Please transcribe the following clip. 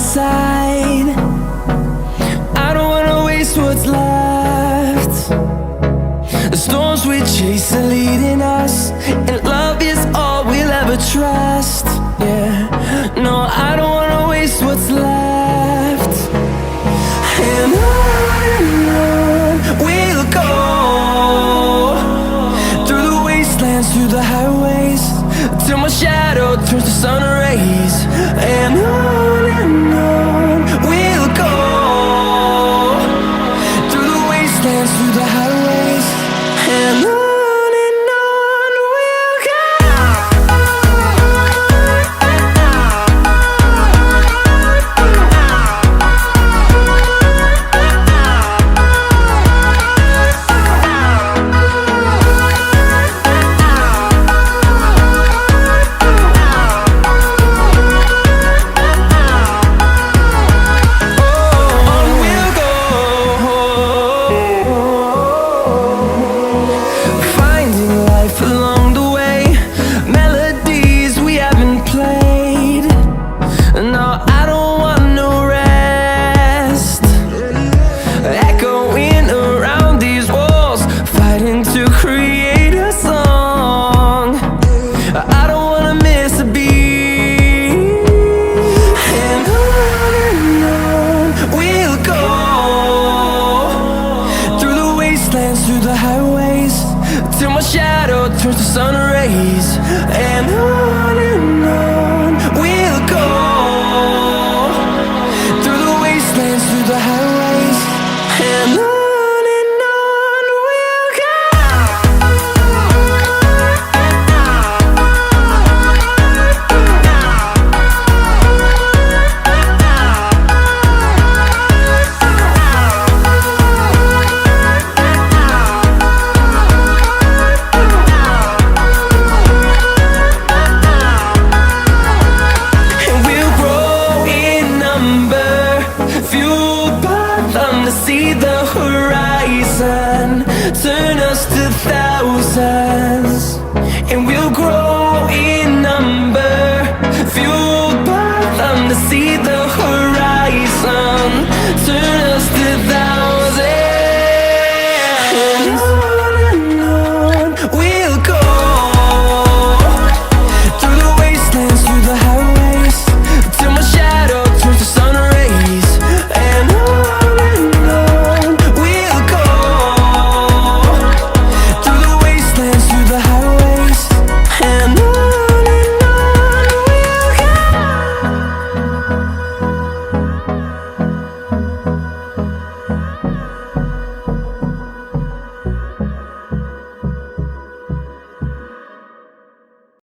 side. I don't wanna waste what's left. The storms we chase are leading us, and love is all we'll ever trust. Yeah, no, I don't wanna waste what's left. And on we'll go, through the wastelands, through the highways, till my shadow turns to sun rays. And on we'll go, through the wastelands, through the highways, and on we'll go. Through the highways, till my shadow turns to sun rays. And on we'll go, through the wastelands, through the highways, and on we'll go. To see the horizon turn us to thousands, and we'll grow in number, fueled by them to see the horizon.